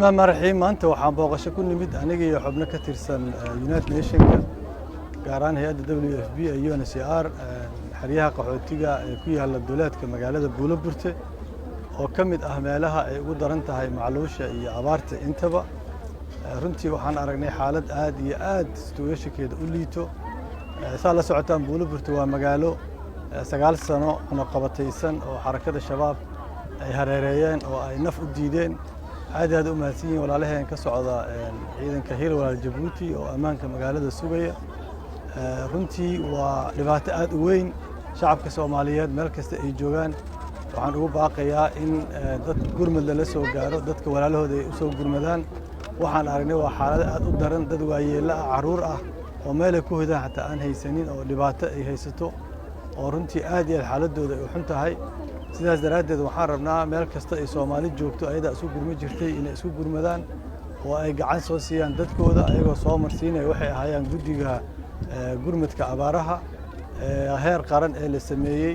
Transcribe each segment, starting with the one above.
bismillahi rahmaani rahiim maanta waxaan booqasho ku nimid aniga iyo xubno ka tirsan United Nations gaar ahaan hay'adda WFP iyo UNHCR xeryaha qaxootiga ee ku yaala dowladka magaalada Buulaburte oo ka mid ah meelaha ay ugu daran tahay macluusha iyo abaarta intaba runtii waxaan aragnay xaalad aad iyo aad situation-keeda u liito saa la socotaan Buulaburte waa magaalo 9 sano ama qabataysan oo xarakada shabaab ay hareereeyeen oo ay naf u diideen aad u mahadsan walaalaheen ka socda ciidanka Hiil walaal Jabuuti oo amaanka magaalada sugaya runtii waa dhibaato aad u weyn shacabka Soomaaliyeed meel kasta ay joogaan waxaan ugu baaqayaa in dad gurmad la soo gaaro dadka walaalahooda ay u soo gurmadaan waxaan aragnay waa xaalad aad u daran dad waayeelo ah caruur ah oo meel ay ku hodaan xataa aan haysanin oo dhibaato ay haysato oo runtii aad iyo xaaladooda ay u xun tahay sidaas daraadeed waxaan rabnaa meel kasta ay Soomaali joogto ayada isku gurma jirtay inay isku gurmadaan oo ay gacan soo siiyaan dadkooda ayagoo soo marsiinay waxay ahaayeen guddiga gurmadka abaaraha heer qaran ee la sameeyay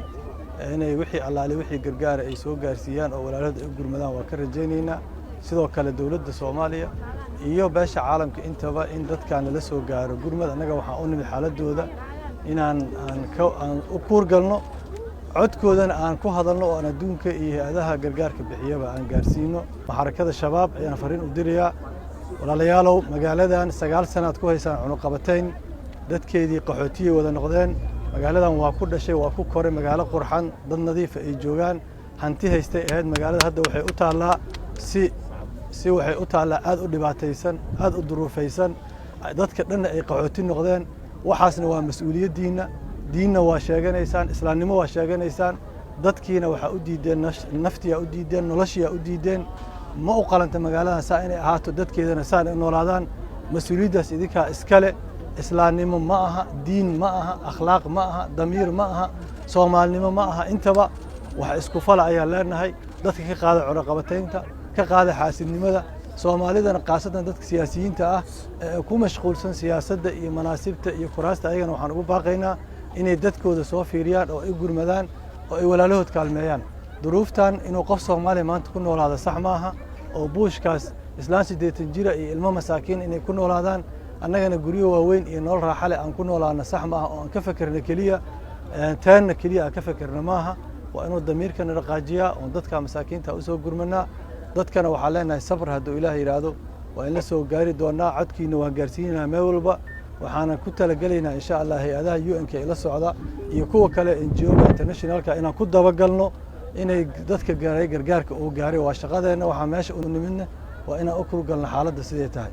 inay wixii allaale wixii gargaar ay soo gaarsiiyaan oo walaalada ay gurmadaan waa ka rajaynaynaa sidoo kale dawladda Soomaaliya iyo beesha caalamka intaba in dadkan la soo gaaro gurmad anaga waxaan u nimid xaaladooda inaan u kuurgalno codkoodana aan ku hadalno oo aan adduunka iyo hay'adaha gargaarka bixiyaba aan gaarsiino xarakada shabaab ayaan fariin u dirayaa walaalayaalow magaaladan 9 sanaad ku haysaan cunuqabatayn dadkeedii qaxootiye wada noqdeen magaaladan waa ku dhashay waa ku koray magaalo qurxan dad nadiif ay joogaan hanti haystay ahayd magaalada hadda waxay u taalaa si waxay u taalaa aad u dhibaataysan aad u duruufaysan dadka dhan ay qaxooti noqdeen waxaasna waa mas'uuliyadiina diinna waa sheeganaysaan islaamnimo waa sheeganaysaan dadkiina waxa u diideen naftiya u diideen noloshiya u diideen ma u qalanta magaalada saa inay ahaato dadkeedana saan ay noolaadaan mas'uuliyadaas idinka iskale islaamnimo ma aha diin ma aha akhlaaq ma aha damiir ma aha Soomaalnimo ma aha intaba wax isku fal ayaa leenahay dadka ka qaada cunuqabataynta ka qaada xaasidnimada Soomaalidana qaasatan dadka siyaasiyiinta ah ee ku mashquulsan siyaasadda iyo manaasibta iyo kuraasta ayagana waxaan ugu baaqaynaa inay dadkooda soo fiiriyaan oo ay gurmadaan oo ay walaalahood kaalmeeyaan duruuftan inuu qof Soomaali maanta ku noolaado sax maaha oo buushkaas islaan 80 jira iyo ilmo masaakiin inay ku noolaadaan annagana guriyo waaweyn iyo nolol raaxo leh aan ku noolaano sax maaha oo aan ka fikirno kaliya taana kaliya aan ka fikirno maaha waa inuu damiirkana dhaqaajiyaa oo dadka masaakiinta u soo gurmanaa dadkana waxaa leenahay sabr hadduu Ilaahay yiraahdo waa in la soo gaari doonaa codkiina waan gaarsiinaa meel walba waxaana ku talagalaynaa insha Allah hay'adaha UN ka ila socda iyo kuwa kale NGO internationalka inaan ku dabagalno inay dadka gaaray gargaarka oo gaaray waa shaqadeena waxa meesha u nimidna waa inaan u kulgalno xaaladda sidee tahay